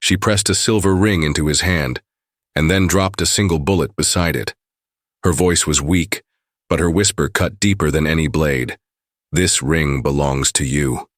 She pressed a silver ring into his hand, and then dropped a single bullet beside it. Her voice was weak, but her whisper cut deeper than any blade. "This ring belongs to you."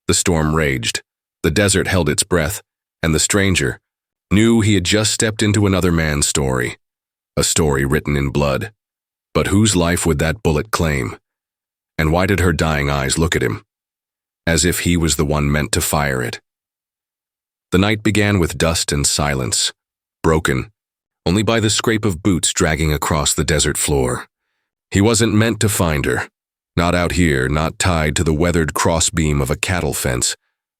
The storm raged. The desert held its breath, and the stranger knew he had just stepped into another man's story. A story written in blood. But whose life would that bullet claim? And why did her dying eyes look at him, as if he was the one meant to fire it? The night began with dust and silence, broken only by the scrape of boots dragging across the desert floor. He wasn't meant to find her. Not out here, not tied to the weathered crossbeam of a cattle fence,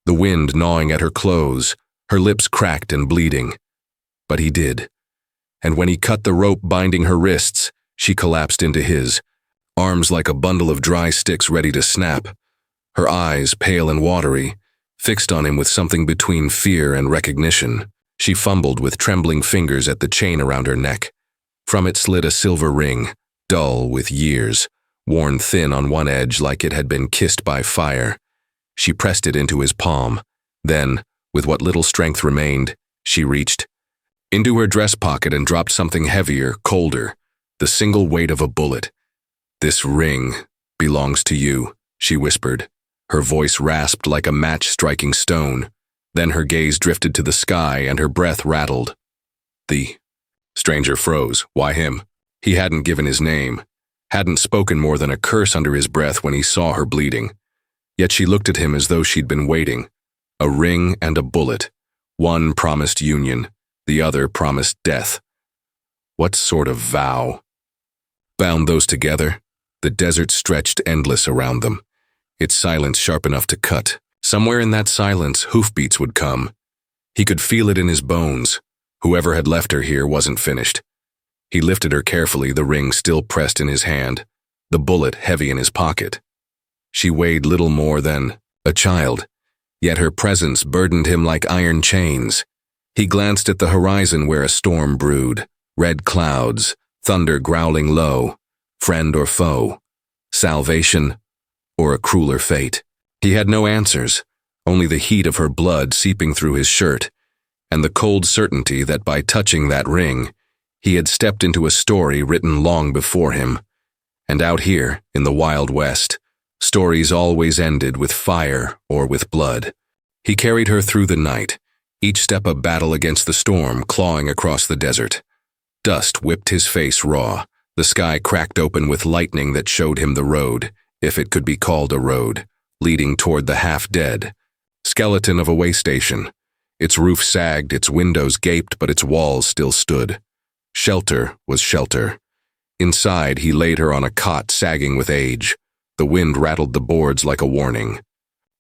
the wind gnawing at her clothes, her lips cracked and bleeding. But he did. And when he cut the rope binding her wrists, she collapsed into his, arms like a bundle of dry sticks ready to snap. Her eyes, pale and watery, fixed on him with something between fear and recognition. She fumbled with trembling fingers at the chain around her neck. From it slid a silver ring, dull with years, worn thin on one edge like it had been kissed by fire. She pressed it into his palm. Then, with what little strength remained, she reached into her dress pocket and dropped something heavier, colder, the single weight of a bullet. "This ring belongs to you," she whispered. Her voice rasped like a match striking stone. Then her gaze drifted to the sky and her breath rattled. The stranger froze. Why him? He hadn't given his name, hadn't spoken more than a curse under his breath when he saw her bleeding. Yet she looked at him as though she'd been waiting. A ring and a bullet. One promised union, the other promised death. What sort of vow bound those together? The desert stretched endless around them, its silence sharp enough to cut. Somewhere in that silence, hoofbeats would come. He could feel it in his bones. Whoever had left her here wasn't finished. He lifted her carefully, the ring still pressed in his hand, the bullet heavy in his pocket. She weighed little more than a child, yet her presence burdened him like iron chains. He glanced at the horizon where a storm brewed, red clouds, thunder growling low. Friend or foe? Salvation or a crueler fate? He had no answers, only the heat of her blood seeping through his shirt, and the cold certainty that by touching that ring, he had stepped into a story written long before him. And out here, in the Wild West, stories always ended with fire or with blood. He carried her through the night, each step a battle against the storm clawing across the desert. Dust whipped his face raw, the sky cracked open with lightning that showed him the road, if it could be called a road, leading toward the half-dead skeleton of a way station. Its roof sagged, its windows gaped, but its walls still stood. Shelter was shelter. Inside, he laid her on a cot sagging with age. The wind rattled the boards like a warning.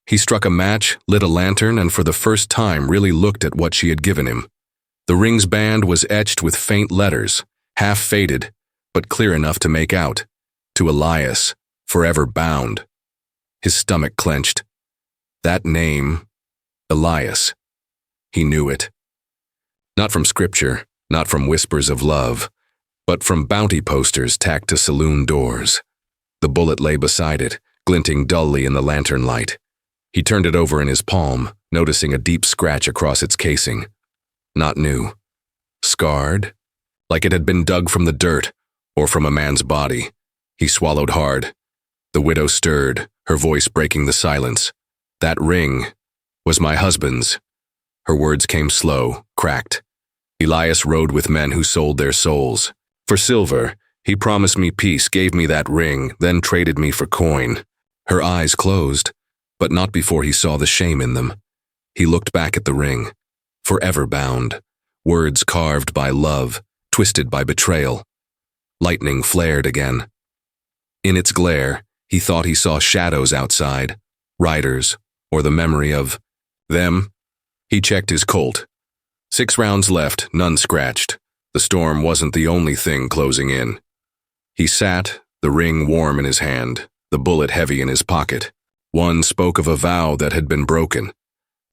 He struck a match, lit a lantern, and for the first time really looked at what she had given him. The ring's band was etched with faint letters, half faded, but clear enough to make out. To Elias, forever bound. His stomach clenched. That name, Elias. He knew it. Not from scripture, not from whispers of love, but from bounty posters tacked to saloon doors. The bullet lay beside it, glinting dully in the lantern light. He turned it over in his palm, noticing a deep scratch across its casing. Not new. Scarred? Like it had been dug from the dirt, or from a man's body. He swallowed hard. The widow stirred, her voice breaking the silence. That ring was my husband's. Her words came slow, cracked. Elias rode with men who sold their souls. For silver, he promised me peace, gave me that ring, then traded me for coin. Her eyes closed, but not before he saw the shame in them. He looked back at the ring. Forever bound. Words carved by love, twisted by betrayal. Lightning flared again. In its glare, he thought he saw shadows outside, riders, or the memory of them. He checked his Colt. 6 rounds left, none scratched. The storm wasn't the only thing closing in. He sat, the ring warm in his hand, the bullet heavy in his pocket. One spoke of a vow that had been broken,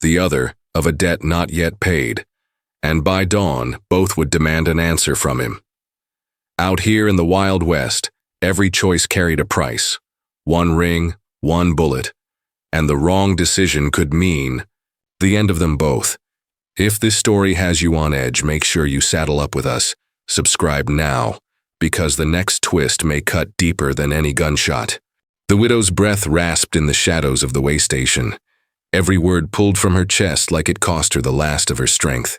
the other of a debt not yet paid, and by dawn, both would demand an answer from him. Out here in the Wild West, every choice carried a price. One ring, one bullet, and the wrong decision could mean the end of them both. If this story has you on edge, make sure you saddle up with us. Subscribe now, because the next twist may cut deeper than any gunshot. The widow's breath rasped in the shadows of the way station. Every word pulled from her chest like it cost her the last of her strength.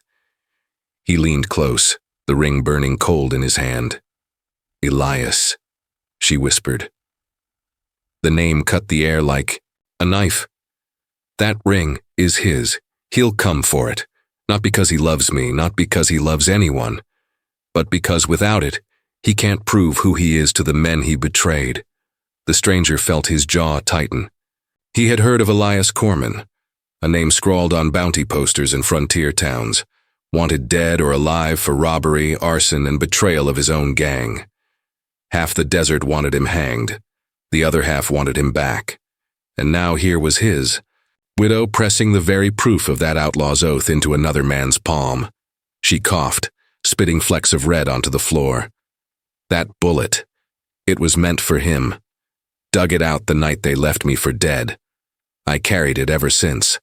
He leaned close, the ring burning cold in his hand. "Elias," she whispered. The name cut the air like a knife. "That ring is his. He'll come for it. Not because he loves me, not because he loves anyone, but because without it, he can't prove who he is to the men he betrayed." The stranger felt his jaw tighten. He had heard of Elias Corman, a name scrawled on bounty posters in frontier towns, wanted dead or alive for robbery, arson, and betrayal of his own gang. Half the desert wanted him hanged. The other half wanted him back. And now here was his widow pressing the very proof of that outlaw's oath into another man's palm. She coughed, spitting flecks of red onto the floor. That bullet. It was meant for him. Dug it out the night they left me for dead. I carried it ever since.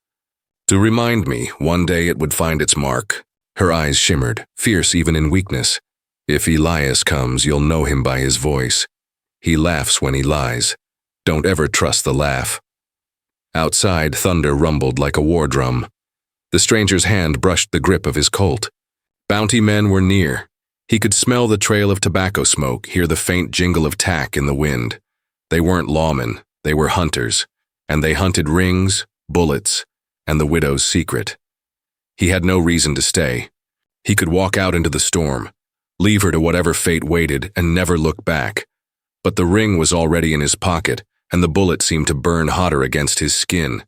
To remind me, one day it would find its mark. Her eyes shimmered, fierce even in weakness. "If Elias comes, you'll know him by his voice. He laughs when he lies. Don't ever trust the laugh." Outside, thunder rumbled like a war drum. The stranger's hand brushed the grip of his Colt. Bounty men were near. He could smell the trail of tobacco smoke, hear the faint jingle of tack in the wind. They weren't lawmen, they were hunters, and they hunted rings, bullets, and the widow's secret. He had no reason to stay. He could walk out into the storm, leave her to whatever fate waited, and never look back. But the ring was already in his pocket, and the bullet seemed to burn hotter against his skin.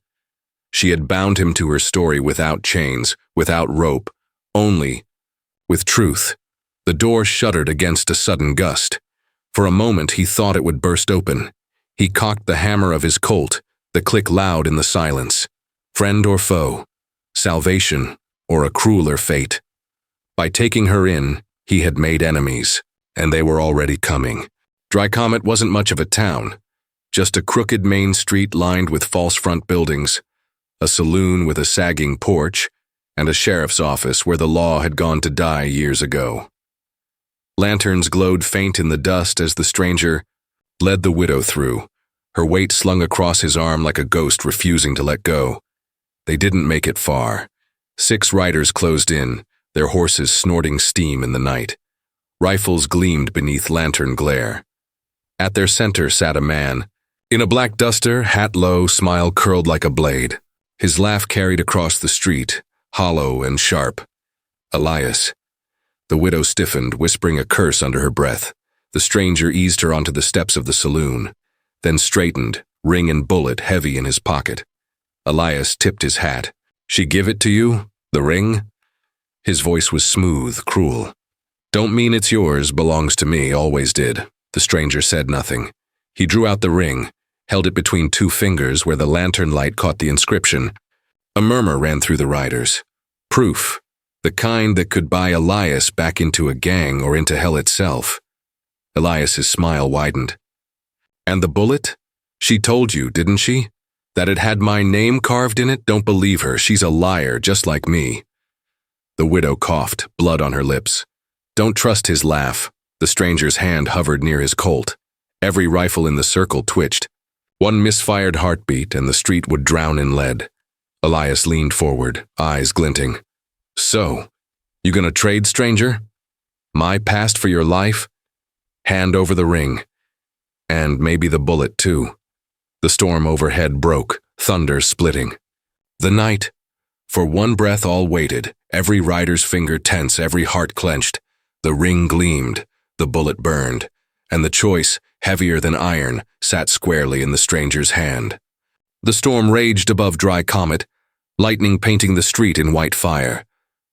She had bound him to her story without chains, without rope, only with truth. The door shuddered against a sudden gust. For a moment he thought it would burst open. He cocked the hammer of his Colt, the click loud in the silence. Friend or foe, salvation or a crueler fate. By taking her in, he had made enemies, and they were already coming. Dry Comet wasn't much of a town. Just a crooked main street lined with false front buildings, a saloon with a sagging porch, and a sheriff's office where the law had gone to die years ago. Lanterns glowed faint in the dust as the stranger led the widow through, her weight slung across his arm like a ghost refusing to let go. They didn't make it far. 6 riders closed in, their horses snorting steam in the night. Rifles gleamed beneath lantern glare. At their center sat a man. In a black duster, hat low, smile curled like a blade. His laugh carried across the street, hollow and sharp. "Elias." The widow stiffened, whispering a curse under her breath. The stranger eased her onto the steps of the saloon, then straightened, ring and bullet heavy in his pocket. Elias tipped his hat. "She give it to you? The ring?" His voice was smooth, cruel. "Don't mean it's yours, belongs to me, always did." The stranger said nothing. He drew out the ring, held it between 2 fingers where the lantern light caught the inscription. A murmur ran through the riders. Proof. The kind that could buy Elias back into a gang or into hell itself. Elias's smile widened. "And the bullet? She told you, didn't she? That it had my name carved in it? Don't believe her. She's a liar, just like me." The widow coughed, blood on her lips. "Don't trust his laugh." The stranger's hand hovered near his Colt. Every rifle in the circle twitched. One misfired heartbeat and the street would drown in lead. Elias leaned forward, eyes glinting. "So, you gonna trade, stranger? My past for your life? Hand over the ring. And maybe the bullet, too." The storm overhead broke, thunder splitting. The night. For one breath all waited, every rider's finger tense, every heart clenched. The ring gleamed, the bullet burned, and the choice, heavier than iron, sat squarely in the stranger's hand. The storm raged above Dry Comet, lightning painting the street in white fire.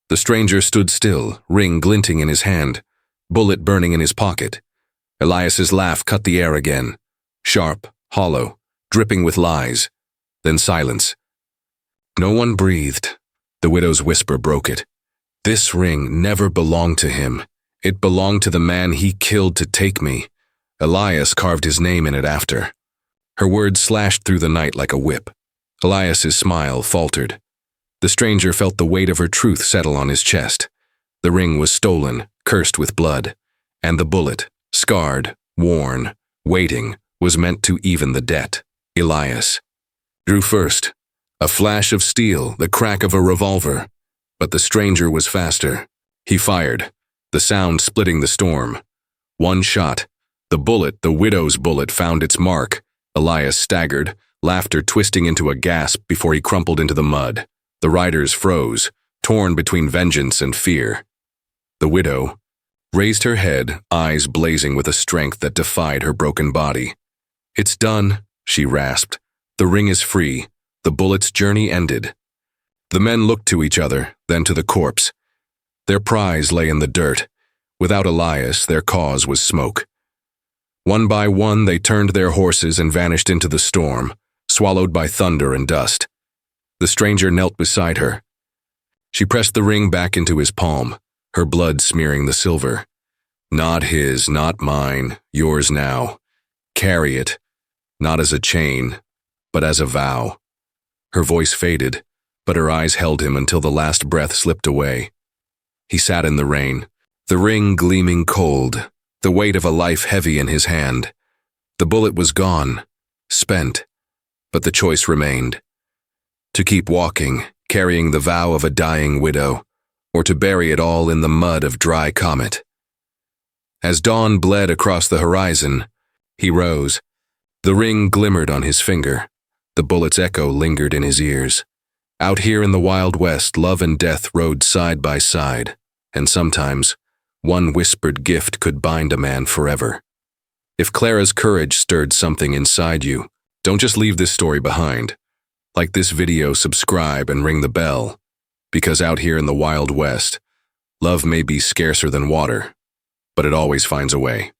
The stranger stood still, ring glinting in his hand, bullet burning in his pocket. Elias's laugh cut the air again, sharp, hollow, dripping with lies. Then silence. No one breathed. The widow's whisper broke it. This ring never belonged to him. It belonged to the man he killed to take me. Elias carved his name in it after. Her words slashed through the night like a whip. Elias's smile faltered. The stranger felt the weight of her truth settle on his chest. The ring was stolen, cursed with blood, and the bullet, scarred, worn, waiting, was meant to even the debt. Elias drew first. A flash of steel, the crack of a revolver. But the stranger was faster. He fired, the sound splitting the storm. One shot. The bullet, the widow's bullet, found its mark. Elias staggered, laughter twisting into a gasp before he crumpled into the mud. The riders froze, torn between vengeance and fear. The widow raised her head, eyes blazing with a strength that defied her broken body. "It's done," she rasped. "The ring is free. The bullet's journey ended." The men looked to each other, then to the corpse. Their prize lay in the dirt. Without Elias, their cause was smoke. One by one, they turned their horses and vanished into the storm, swallowed by thunder and dust. The stranger knelt beside her. She pressed the ring back into his palm, her blood smearing the silver. "Not his, not mine, yours now. Carry it, not as a chain, but as a vow." Her voice faded, but her eyes held him until the last breath slipped away. He sat in the rain, the ring gleaming cold, the weight of a life heavy in his hand. The bullet was gone, spent, but the choice remained. To keep walking, carrying the vow of a dying widow, or to bury it all in the mud of Dry Comet. As dawn bled across the horizon, he rose. The ring glimmered on his finger. The bullet's echo lingered in his ears. Out here in the Wild West, love and death rode side by side, and sometimes one whispered gift could bind a man forever. If Clara's courage stirred something inside you, don't just leave this story behind. Like this video, subscribe, and ring the bell, because out here in the Wild West, love may be scarcer than water, but it always finds a way.